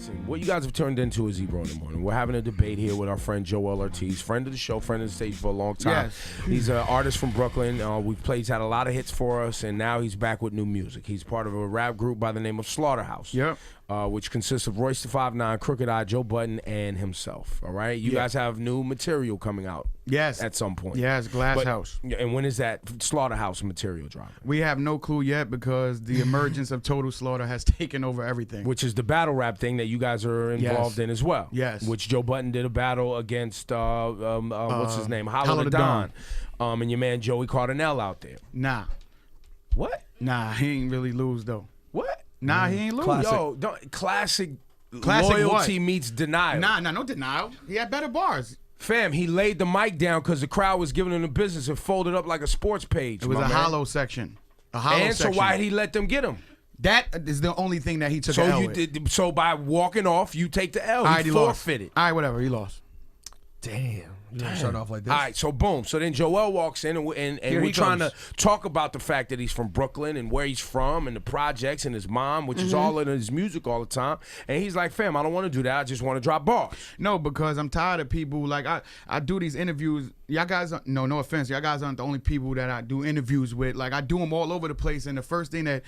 Listen, what you guys have turned into is Ebro in the Morning. We're having a debate here with our friend Joell Ortiz, friend of the show, friend of the stage for a long time. Yes. He's an artist from Brooklyn. He's had a lot of hits for us, and now he's back with new music. He's part of a rap group by the name of Slaughterhouse. Yep. Which consists of Royce the 5'9", Crooked Eye, Joe Budden, and himself. All right? You guys have new material coming out. Yes. At some point. Yes, Glass House. And when is that Slaughterhouse material dropping? We have no clue yet because the emergence of Total Slaughter has taken over everything. Which is the battle rap thing that you guys are involved in as well. Yes. Which Joe Budden did a battle against, what's his name? Hollow the Don. Don. And your man Joey Cardinal out there. Nah. What? Nah, he ain't really lose, though. What? Nah, he ain't lose. Classic Classic loyalty what? meets denial. Nah, no denial. He had better bars. Fam, he laid the mic down because the crowd was giving him the business and folded up like a sports page. It was a hollow section. A hollow section. So why did he let them get him? That is the only thing that he took an L with. So by walking off, you take the L. He forfeited. All right, whatever. He lost. Damn. You don't start off like this. All right, so boom. So then Joell walks in, and we're trying to talk about the fact that he's from Brooklyn and where he's from and the projects and his mom, which is all in his music all the time. And he's like, fam, I don't want to do that. I just want to drop bars. No, because I'm tired of people. Like, I do these interviews. Y'all guys, no offense. Y'all guys aren't the only people that I do interviews with. Like, I do them all over the place. And the first thing that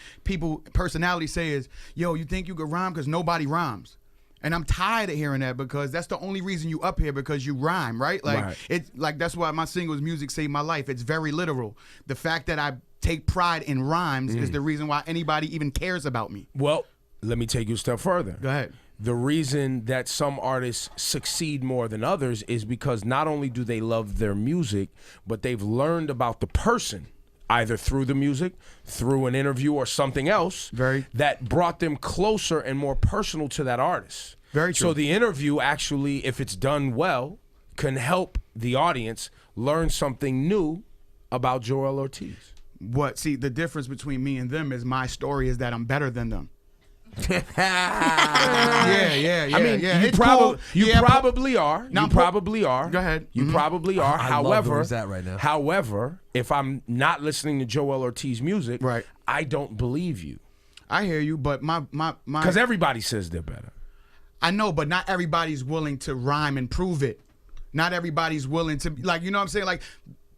personalities say is, yo, you think you could rhyme? Because nobody rhymes. And I'm tired of hearing that because that's the only reason you up here, because you rhyme, right? Like it's like that's why my singles Music Saved My Life. It's very literal. The fact that I take pride in rhymes is the reason why anybody even cares about me. Well, let me take you a step further. Go ahead. The reason that some artists succeed more than others is because not only do they love their music, but they've learned about the person, either through the music, through an interview, or something else that brought them closer and more personal to that artist. Very true. So the interview actually, if it's done well, can help the audience learn something new about Joell Ortiz. See, the difference between me and them is my story is that I'm better than them. Yeah. I mean, you probably are. You probably are. Go ahead. You probably are. I love where he's at right now. However, if I'm not listening to Joell Ortiz music, I don't believe you. I hear you, but my because everybody says they're better. I know, but not everybody's willing to rhyme and prove it. Not everybody's willing to, like, you know what I'm saying? Like,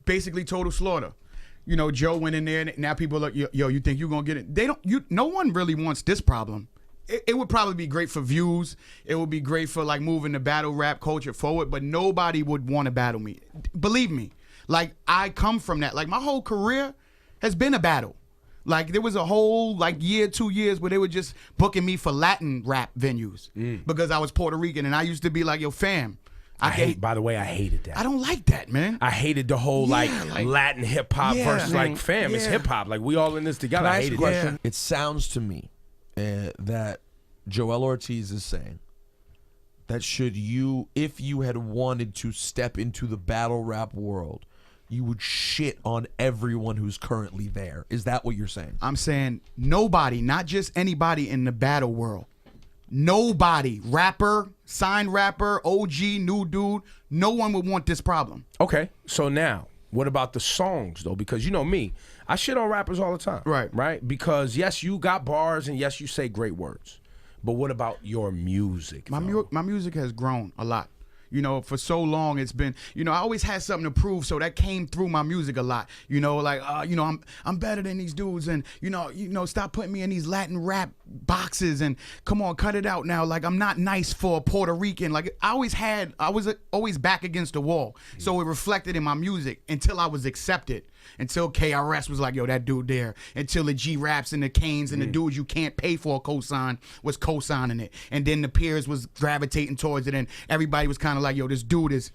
basically Total Slaughter. You know, Joe went in there, and now people are like, yo, you think you're going to get it? No one really wants this problem. It would probably be great for views. It would be great for, like, moving the battle rap culture forward, but nobody would want to battle me. Believe me. Like, I come from that. Like, my whole career has been a battle. Like, there was a whole, like, 2 years where they were just booking me for Latin rap venues because I was Puerto Rican, and I used to be like, yo, fam. By the way, I hated that. I don't like that, man. I hated the whole, like Latin hip-hop versus, like, fam, it's hip-hop. Like, we all in this together. I hated that. It sounds to me that Joell Ortiz is saying that if you had wanted to step into the battle rap world, you would shit on everyone who's currently there. Is that what you're saying? I'm saying nobody, not just anybody in the battle world. Nobody, rapper, signed rapper, OG, new dude, no one would want this problem. Okay, so now, what about the songs, though? Because you know me, I shit on rappers all the time. Right? Because, yes, you got bars, and yes, you say great words. But what about your music? My music has grown a lot. You know, for so long it's been, you know, I always had something to prove, so that came through my music a lot. You know, like, you know, I'm better than these dudes, and you know, stop putting me in these Latin rap boxes, and come on, cut it out now. Like, I'm not nice for a Puerto Rican. Like, I was always back against the wall, so it reflected in my music until I was accepted. Until KRS was like, yo, that dude there. Until the G-Raps and the Canes and the dudes you can't pay for a cosign was cosigning it. And then the peers was gravitating towards it, and everybody was kind of like, yo, this dude is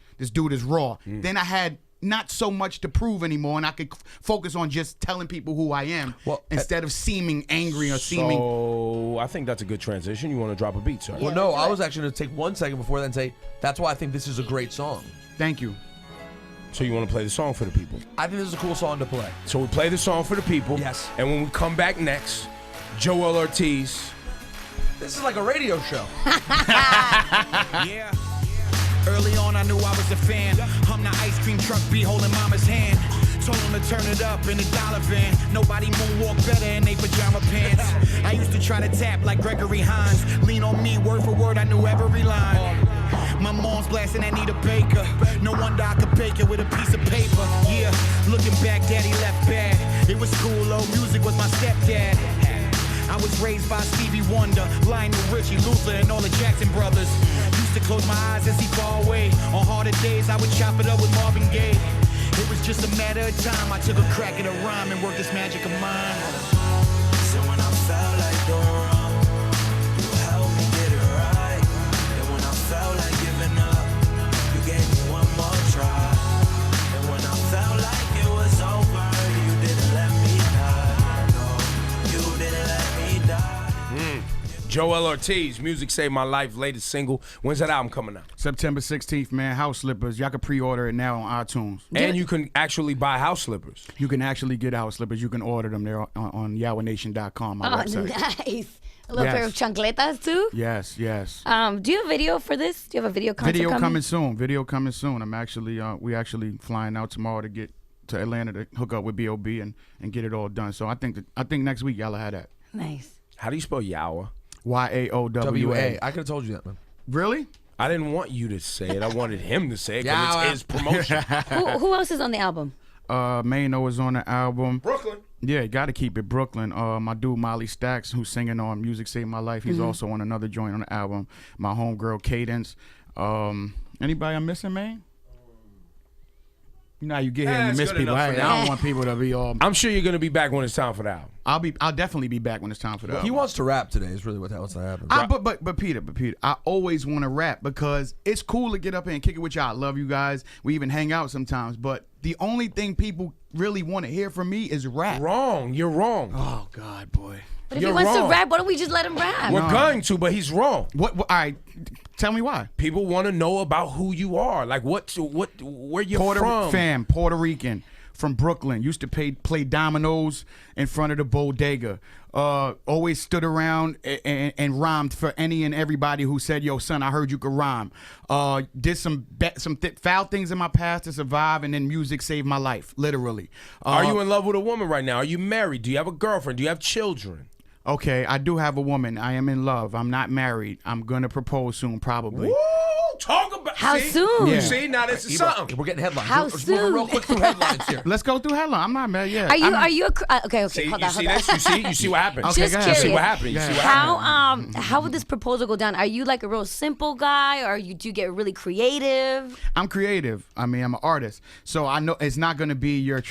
raw. Then I had not so much to prove anymore, and I could focus on just telling people who I am instead of seeming angry or seeming. So I think that's a good transition. You want to drop a beat, sir? Well, no, I was actually going to take 1 second before that and say, that's why I think this is a great song. Thank you. So you want to play the song for the people? I think this is a cool song to play. So we play the song for the people. Yes. And when we come back next, Joell Ortiz. This is like a radio show. Yeah. Early on, I knew I was a fan. I'm the ice cream truck, be holding mama's hand. Told him to turn it up in a dollar van. Nobody moonwalk better in they pajama pants. I used to try to tap like Gregory Hines. Lean on me, word for word, I knew every line. My mom's blasting Anita Baker. No wonder I could bake it with a piece of paper. Yeah, looking back, daddy left bad. It was cool, though, music was my stepdad. I was raised by Stevie Wonder, Lionel Richie, Luther, and all the Jackson brothers. Used to close my eyes and see far away. On harder days, I would chop it up with Marvin Gaye. It was just a matter of time. I took a crack at a rhyme and worked this magic of mine. So when I felt like doing wrong, you helped me get it right. And when I felt like giving up, you gave me one more try. And when I felt like it was over, you didn't let me die. No, you didn't let me die. Joell Ortiz, Music Saved My Life, latest single. When's that album coming out? September 16th, man. House Slippers. Y'all can pre-order it now on iTunes. And you can actually buy house slippers. You can actually get house slippers. You can order them there on YahwehNation.com, my website. Nice. A little pair of chancletas too. Yes, yes. Do you have video for this? Do you have a video concert Video coming? coming soon. Video coming soon. I'm actually we actually flying out tomorrow to get to Atlanta to hook up with B.O.B. and get it all done. So I think next week y'all will have that. Nice. How do you spell Yawa? YAOWA. W-A. I could have told you that, man. Really? I didn't want you to say it. I wanted him to say it because it's his promotion. Who else is on the album? Mano is on the album. Brooklyn. Yeah, you got to keep it Brooklyn. My dude Molly Stacks, who's singing on Music Saved My Life, he's also on another joint on the album. My homegirl Cadence. Anybody I'm missing, man? You know how you get here and you miss good people. enough I for don't want people to be all. I'm sure you're going to be back when it's time for the album. I'll definitely be back when it's time for that. He wants to rap today. Is really what's happening. But Peter, I always want to rap because it's cool to get up here and kick it with y'all. I love you guys. We even hang out sometimes. But the only thing people really want to hear from me is rap. Wrong. You're wrong. Oh God, boy. But if You're he wants wrong. to rap, why don't we just let him rap? We're going to, but he's wrong. What? All right, tell me why. People want to know about who you are. Like where you're from. Puerto Rican. From Brooklyn, used to play dominoes in front of the bodega. Always stood around and rhymed for any and everybody who said, "Yo, son, I heard you could rhyme." Did some foul things in my past to survive, and then music saved my life, literally. Are you in love with a woman right now? Are you married? Do you have a girlfriend? Do you have children? Okay, I do have a woman. I am in love. I'm not married. I'm gonna propose soon, probably. Woo! Talk about How soon? Yeah. See, now this is something. We're getting headlines. How We're just moving real soon? quick through headlines here. Let's go through headline. I'm not married yet. Are you okay? See, Hold you on, see hold on. this? You see what happens? Okay, Just go ahead. You see what curious. happened? You see what happened? How would this proposal go down? Are you like a real simple guy, or do you get really creative? I'm creative. I mean, I'm an artist, so I know it's not gonna be your,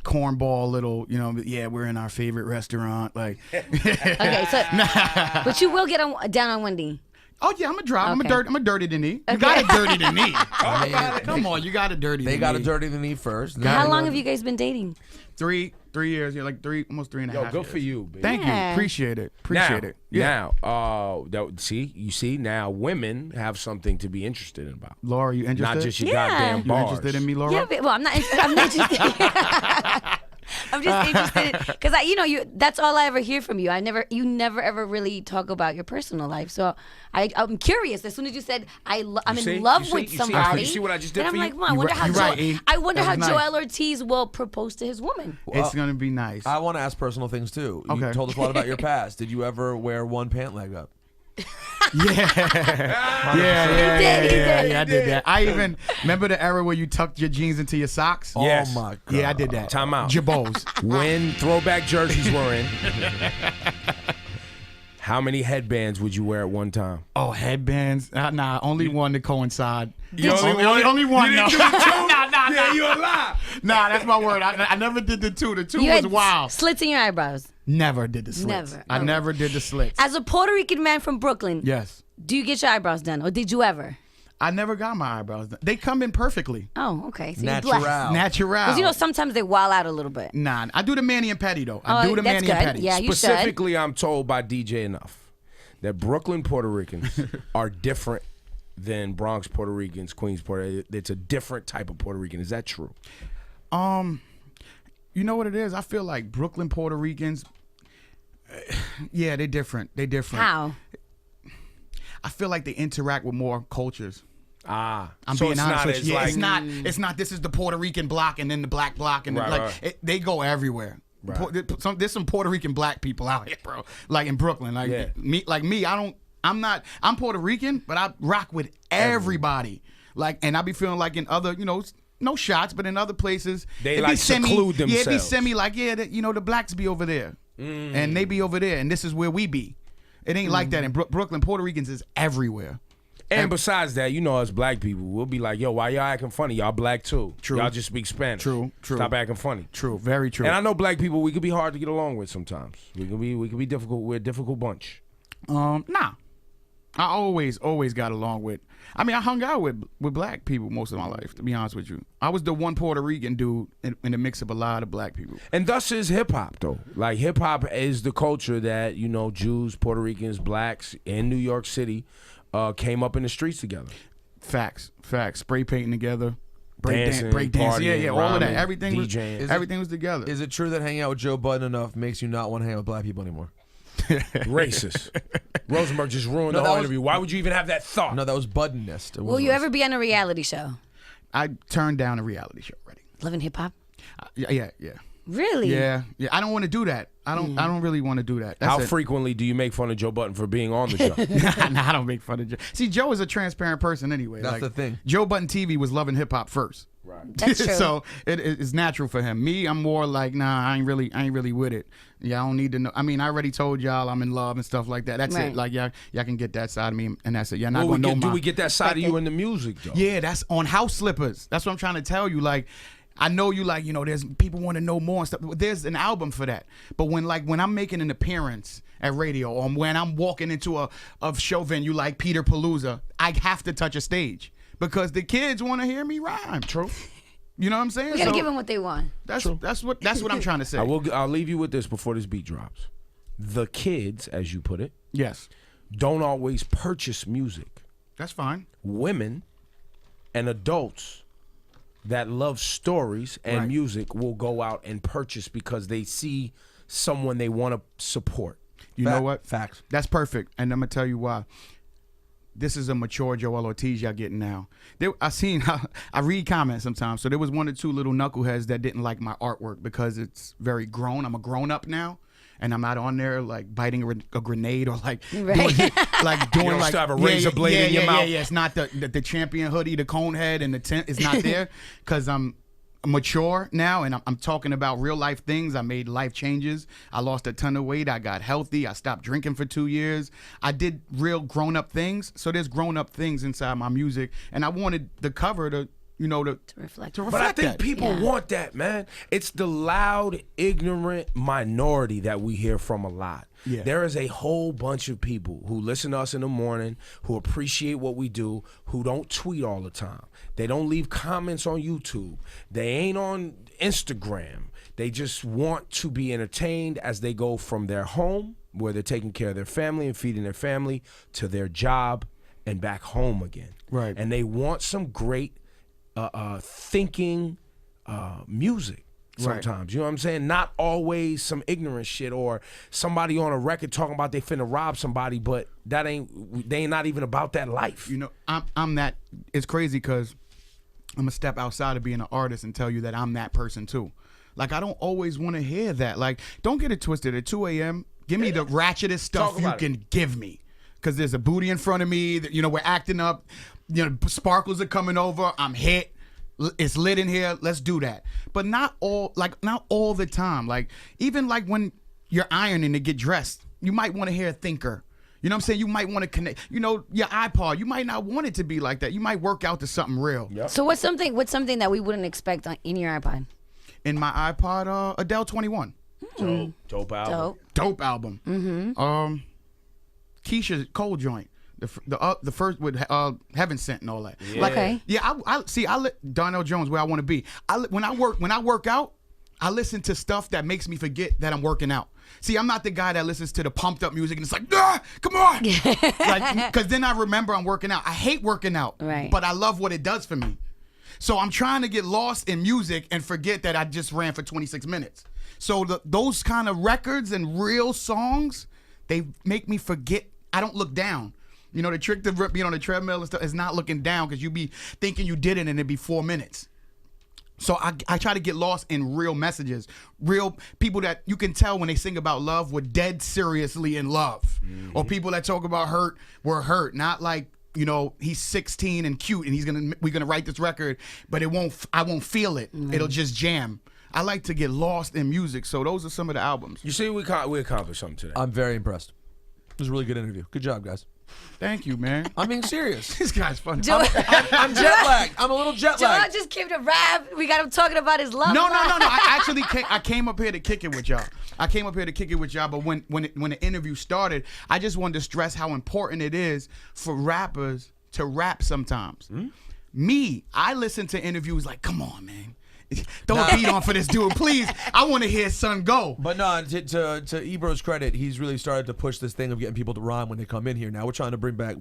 cornball little, yeah, we're in our favorite restaurant, like. Okay, so but you will get down on one knee. Oh yeah, I'm a drop. Okay. I'm a dirty the knee. You got a dirty the knee. Come on, you got a dirty. They the got knee. to dirty the knee first. How long have you guys been dating? 3 years. Yeah, like almost 3.5 Yo, years. good for you, baby. Thank you. Yeah. Appreciate it. Now, now women have something to be interested in about. Laura, you interested? Not just your Yeah. goddamn You bars. interested in me, Laura? Yeah, well, I'm not interested. I'm just interested because that's all I ever hear from you. You never ever really talk about your personal life. So I'm curious. As soon as you said I'm see? in love You see? with You see? somebody, You see what I just did then for I'm you? like, well, I wonder how You're right, E. I wonder how That's nice. Joell Ortiz will propose to his woman. It's gonna be nice. I want to ask personal things too. You Okay. told us a lot about your past. Did you ever wear one pant leg up? Yeah, He did. I did that. I even remember the era where you tucked your jeans into your socks. Yes. Oh my god. Yeah, I did that. Time out. Jabos. When throwback jerseys were in, how many headbands would you wear at one time? Oh, headbands. Nah, only one to coincide. You only one. You No. didn't do the two? Nah. Yeah, you a lie. Nah, that's my word. I never did the two. The two You was had wild. slits in your eyebrows. Never did the slits. Never. I Oh. never did the slits. As a Puerto Rican man from Brooklyn, Yes. do you get your eyebrows done, or did you ever? I never got my eyebrows done. They come in perfectly. Oh, okay. So Natural. you're blessed. Natural. Because sometimes they wild out a little bit. Nah, I do the mani and petty though. I do the that's mani good. and petty. Yeah, you should. Specifically, I'm told by DJ Enough that Brooklyn Puerto Ricans are different than Bronx Puerto Ricans, Queens Puerto Rican. It's a different type of Puerto Rican. Is that true? You know what it is? I feel like Brooklyn Puerto Ricans, yeah, they're different. They're different. How? I feel like they interact with more cultures. I'm so being honest with you. Yeah, like, it's not. This is the Puerto Rican block and then the black block and they go everywhere. Right. There's some Puerto Rican black people out here, bro. Like in Brooklyn, I'm Puerto Rican, but I rock with everybody. Like, and I be feeling like in other, no shots, but in other places they like seclude themselves. Yeah, it be semi like the blacks be over there, and they be over there, and this is where we be. It ain't like that in Brooklyn. Puerto Ricans is everywhere. And besides that, us black people, we'll be like, yo, why y'all acting funny? Y'all black too. True. Y'all just speak Spanish. True. Stop acting funny. True. Very true. And I know black people, we could be hard to get along with sometimes. We can be difficult. We're a difficult bunch. Nah. I always got along with. I mean, I hung out with black people most of my life, to be honest with you. I was the one Puerto Rican dude in the mix of a lot of black people. And thus is hip hop, though. Like, hip hop is the culture that, Jews, Puerto Ricans, blacks in New York City came up in the streets together. Facts. Spray painting together. Dancing, break dancing. partying, Yeah, all of that. rhyming, Everything DJing. was together. Is it true that hanging out with Joe Budden enough makes you not want to hang out with black people anymore? Racist. Rosenberg just ruined the that whole was- interview. Why would you even have that thought? No, that was Buddenness. Will you ever be on a reality show? I turned down a reality show already. Loving hip hop? Yeah. Really? Yeah. I don't want to do that. I don't really want to do that. That's How it. frequently do you make fun of Joe Budden for being on the show? Nah, I don't make fun of Joe. See, Joe is a transparent person anyway. That's the thing. Joe Budden TV was loving hip hop first. Right. That's true. So it's natural for him. Me, I'm more like, nah, I ain't really with it. Yeah, I don't need to know. I mean, I already told y'all I'm in love and stuff like that. That's Right. it. Like, y'all can get that side of me, and that's it. Y'all not gonna know Do my. we get that side of you in the music, though? Yeah, that's on House Slippers. That's what I'm trying to tell you. Like, I know you like, there's people want to know more and stuff. There's an album for that. But when I'm making an appearance at radio, or when I'm walking into a show venue like Peter Palooza, I have to touch a stage because the kids want to hear me rhyme. True. You know what I'm saying? We gotta give them what they want. That's what I'm trying to say. I'll leave you with this before this beat drops. The kids, as you put it, Yes, don't always purchase music. that's fine. Women and adults that love stories and Right. music will go out and purchase because they see someone they want to support. You know what? Facts. That's perfect, and I'm gonna tell you why. This is a mature Joell Ortiz y'all getting now. I read comments sometimes. So there was one or two little knuckleheads that didn't like my artwork because it's very grown. I'm a grown up now, and I'm not on there like biting a grenade or like Right. doing You don't still have a razor blade in your mouth. Yeah. It's not the champion hoodie, the cone head, and the tent. It's not there because I'm mature now, and I'm talking about real life things. I made life changes. I lost a ton of weight. I got healthy. I stopped drinking for 2 years. I did real grown up things. So there's grown up things inside my music, and I wanted the cover to reflect. to reflect But I think that. people want that, man. It's the loud, ignorant minority that we hear from a lot. Yeah. There is a whole bunch of people who listen to us in the morning, who appreciate what we do, who don't tweet all the time. They don't leave comments on YouTube. They ain't on Instagram. They just want to be entertained as they go from their home, where they're taking care of their family and feeding their family, to their job and back home again. Right. And they want some great thinking music sometimes. You know what I'm saying? Not always some ignorant shit or somebody on a record talking about they finna rob somebody, but they ain't not even about that life. I'm that. It's crazy because I'm gonna step outside of being an artist and tell you that I'm that person too. Like, I don't always want to hear that. Like, don't get it twisted. At 2 a.m., give me the ratchetest stuff you can give me. Because there's a booty in front of me. We're acting up. Sparkles are coming over. I'm hit. It's lit in here. Let's do that. But not all the time. Like, even like when you're ironing to get dressed, you might want to hear a thinker. You know what I'm saying? You might want to connect. Your iPod, you might not want it to be like that. You might work out to something real. Yep. So what's something that we wouldn't expect in your iPod? In my iPod, Adele 21. Dope album. Dope. Album. Mm-hmm. Keisha's Cold Joint. The first with Heaven Sent and all that. Yeah. Like, Okay. yeah, I Darnell Jones, where I want to be. When I work out, I listen to stuff that makes me forget that I'm working out. See, I'm not the guy that listens to the pumped up music and it's like, come on. Because then I remember I'm working out. I hate working out, Right. but I love what it does for me. So I'm trying to get lost in music and forget that I just ran for 26 minutes. So those kind of records and real songs, they make me forget. I don't look down. You know, the trick to being on the treadmill and stuff is not looking down because you be thinking you did it and it'd be 4 minutes. So I try to get lost in real messages, real people that you can tell when they sing about love were dead seriously in love, or people that talk about hurt were hurt, not like, you know, he's 16 and cute and we're gonna write this record, but I won't feel it. It'll just jam. I like to get lost in music, so those are some of the albums. You see, we accomplished something today. I'm very impressed. It was a really good interview. Good job, guys. Thank you, man. I'm being serious. This guy's funny. I'm jet lagged. I'm a little jet lagged. Joell just came to rap. We got him talking about his love. No. life. I actually came up here to kick it with y'all. But when the interview started, I just wanted to stress how important it is for rappers to rap sometimes. Me, I listen to interviews like, come on, man. Throw a beat on for this dude, please. I want to hear son go. But no, to Ebro's credit, he's really started to push this thing of getting people to rhyme when they come in here. Now we're trying to bring back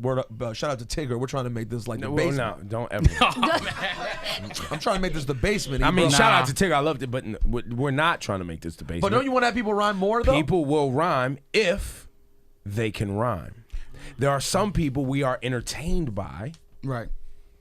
shout out to Tigger. We're trying to make this like the basement. No, don't ever. I'm trying to make this the basement. I mean, Ebro. shout out to Tigger. I loved it, but we're not trying to make this the basement. But don't you want to have people rhyme more though? People will rhyme if they can rhyme. There are some people we are entertained by, Right.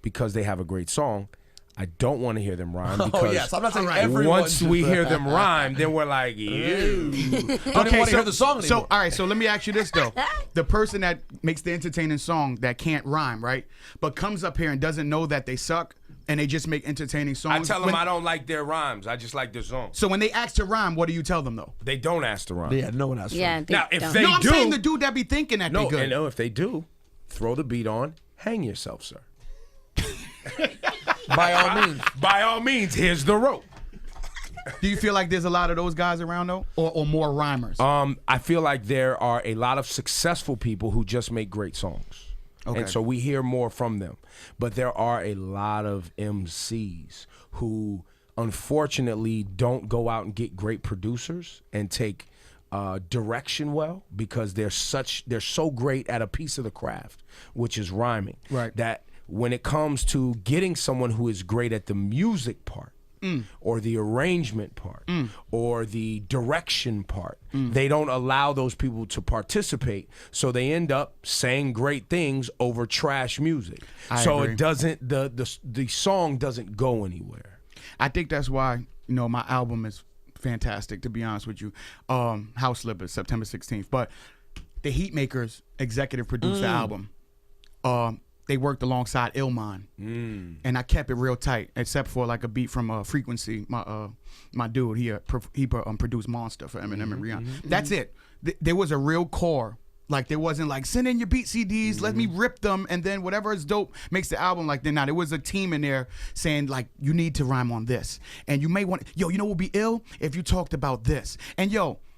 because they have a great song. I don't want to hear them rhyme because Oh yes, I'm not saying everyone. once we hear them rhyme, then we're like, ew. Don't even want to hear the song anymore. So, all right, so let me ask you this, though. The person that makes the entertaining song that can't rhyme, right, but comes up here and doesn't know that they suck and they just make entertaining songs. I tell them I don't like their rhymes. I just like their songs. So when they ask to rhyme, what do you tell them, though? They don't ask to rhyme. Yeah, no one else. Yeah. Now, if don't. they No, I'm do, saying the dude that be thinking that they good. and if they do, throw the beat on, hang yourself, sir. By all means. By all means, here's the rope. Do you feel like there's a lot of those guys around, though? Or more rhymers? I feel like there are a lot of successful people who just make great songs. Okay. And so we hear more from them. But there are a lot of MCs who unfortunately don't go out and get great producers and take direction well, because they're so great at a piece of the craft, which is rhyming. Right. That when it comes to getting someone who is great at the music part, or the arrangement part, or the direction part, they don't allow those people to participate. So they end up saying great things over trash music. I so agree. it doesn't the song doesn't go anywhere. I think that's why, you know, my album is fantastic, to be honest with you. House Slippers, September 16th. But the Heatmakers executive produced the album. They worked alongside Illmind, and I kept it real tight, except for like a beat from Frequency. My dude, he produced Monster for Eminem and Rihanna. That's it. There was a real core. Like, there wasn't like, send in your beat CDs, let me rip them, and then whatever is dope makes the album. Like, then now there was a team in there saying like, you need to rhyme on this, and you may want, you know what would be ill if you talked about this, and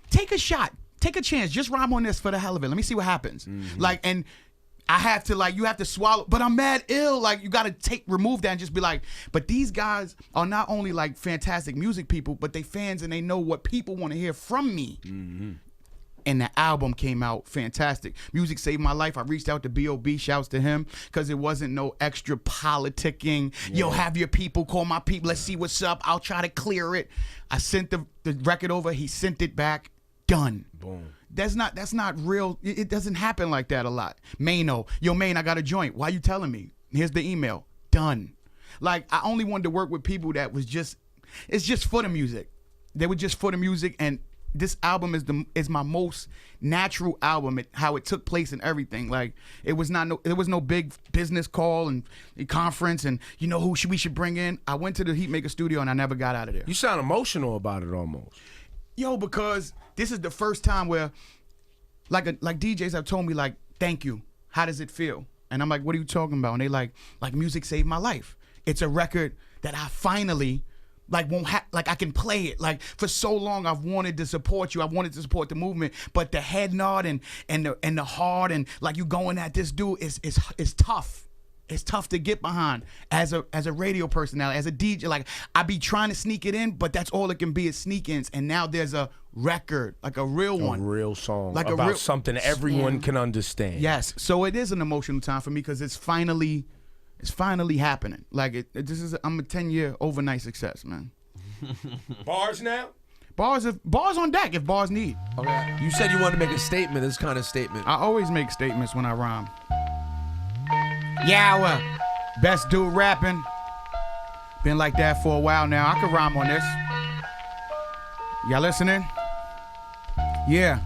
take a shot, take a chance, just rhyme on this for the hell of it. Let me see what happens. Like, and I have to, like, you have to swallow, but I'm mad ill. Like, you got to remove that and just be like, but these guys are not only like fantastic music people, but they fans and they know what people want to hear from me. And the album came out fantastic. Music saved my life. I reached out to B.O.B. Shouts to him, because it wasn't no extra politicking. Yo, have your people call my people. Let's see what's up. I'll try to clear it. I sent the record over. He sent it back. Done. Boom. That's not real. It doesn't happen like that a lot. Mano, yo, Maine, I got a joint. Why you telling me? Here's the email. Done. Like, I only wanted to work with people that was just, it's just for the music. They were just for the music, and this album is my most natural album. How it took place and everything. Like, there was no big business call and conference and who we should bring in. I went to the Heatmaker studio and I never got out of there. You sound emotional about it almost. Yo, because this is the first time where like DJs have told me, like, thank you. How does it feel? And I'm like, what are you talking about? And they like music saved my life. It's a record that I finally I can play it. Like, for so long I've wanted to support you. I wanted to support the movement, but the head nod and the heart and like you going at this dude is tough. It's tough to get behind as a radio personality, as a DJ. Like, I be trying to sneak it in, but that's all it can be is sneak-ins. And now there's a record, like a real one. A real song. Like about something everyone can understand. Yes. So it is an emotional time for me, because it's finally happening. Like, I'm a 10-year overnight success, man. Bars now? Bars on deck if bars need. Okay. You said you wanted to make a statement. This kind of statement. I always make statements when I rhyme. Yeah, best dude rapping. Been like that for a while now. I can rhyme on this. Y'all listening? Yeah.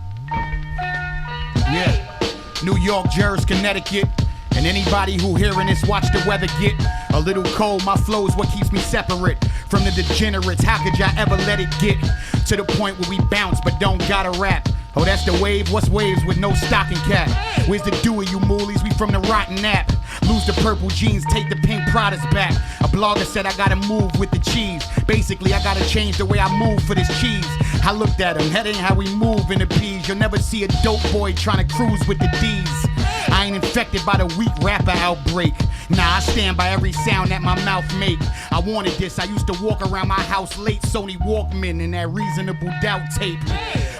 New York, Jersey, Connecticut. And anybody who hearing this, watch the weather get a little cold. My flow is what keeps me separate from the degenerates. How could y'all ever let it get to the point where we bounce but don't gotta rap? Oh, that's the wave? What's waves with no stocking cap? Where's the dew of you moolies? We from the rotten nap. Lose the purple jeans, take the pink Pradas back. A blogger said I gotta move with the cheese. Basically, I gotta change the way I move for this cheese. I looked at him, that ain't how we move in the P's. You'll never see a dope boy trying to cruise with the D's. I ain't infected by the weak rapper outbreak. Nah, I stand by every sound that my mouth make. I wanted this, I used to walk around my house late, Sony Walkman and that Reasonable Doubt tape.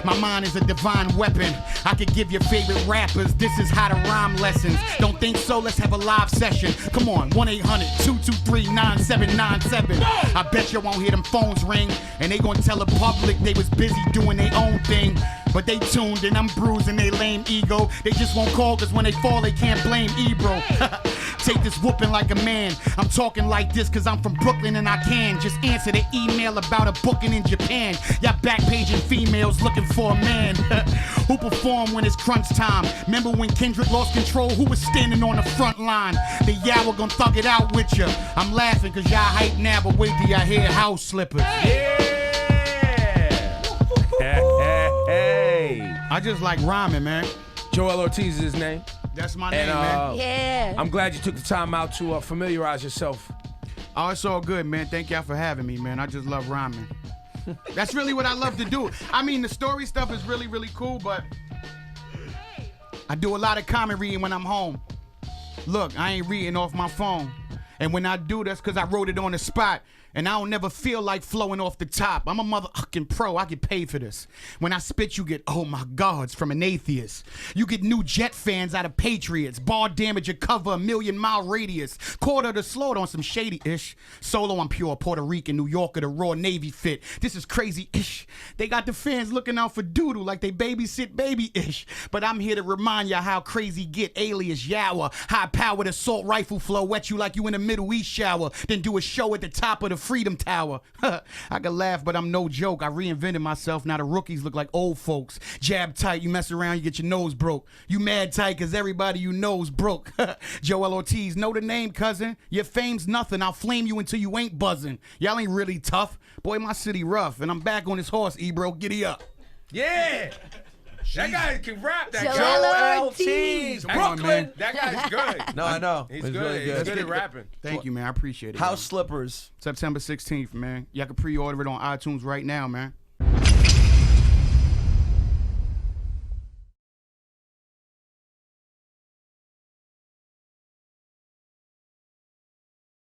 My mind is a divine weapon. I could give your favorite rappers, this is how to rhyme lessons. Don't think so, let's have a live session. Come on, 1-800-223-9797. I bet you won't hear them phones ring, and they gonna tell the public they was busy doing their own thing. But they tuned and I'm bruising their lame ego. They just won't call cause when they fall they can't blame Ebro. Take this whooping like a man. I'm talking like this cause I'm from Brooklyn and I can just answer the email about a booking in Japan. Y'all backpaging females looking for a man who perform when it's crunch time. Remember when Kendrick lost control? Who was standing on the front line? The y'all were gonna thug it out with ya. I'm laughing cause y'all hype now, but wait till y'all hear house slippers. Hey. I just like rhyming, man. Joell Ortiz is his name. That's my name, man. Yeah. I'm glad you took the time out to familiarize yourself. Oh, it's all good, man. Thank y'all for having me, man. I just love rhyming. That's really what I love to do. I mean, the story stuff is really, really cool, but I do a lot of comment reading when I'm home. Look, I ain't reading off my phone. And when I do, that's because I wrote it on the spot. And I don't never feel like flowing off the top. I'm a motherfucking pro. I get paid for this. When I spit, you get, oh my gods, from an atheist. You get new Jet fans out of Patriots. Ball damage, a cover, 1,000,000-mile radius. Quarter to slaughter on some shady-ish. Solo, I'm pure Puerto Rican, New Yorker, the raw Navy fit. This is crazy-ish. They got the fans looking out for doodle like they babysit baby-ish. But I'm here to remind ya how crazy get alias Yawa. High-powered assault rifle flow, wet you like you in a Middle East shower. Then do a show at the top of the Freedom Tower. I can laugh, but I'm no joke. I reinvented myself. Now the rookies look like old folks. Jab tight, you mess around, you get your nose broke. You mad tight cause everybody you know's broke. Joell Ortiz, know the name, cousin. Your fame's nothing. I'll flame you until you ain't buzzing. Y'all ain't really tough. Boy, my city rough. And I'm back on this horse, Ebro. Giddy up. Yeah. That guy can rap. That Joell guy. Ortiz. Brooklyn. That guy's good. No, I know. He's It's good. really He's good at rapping. Thank you, man. I appreciate it. House Slippers. September 16th, man. Y'all can pre-order it on iTunes right now, man.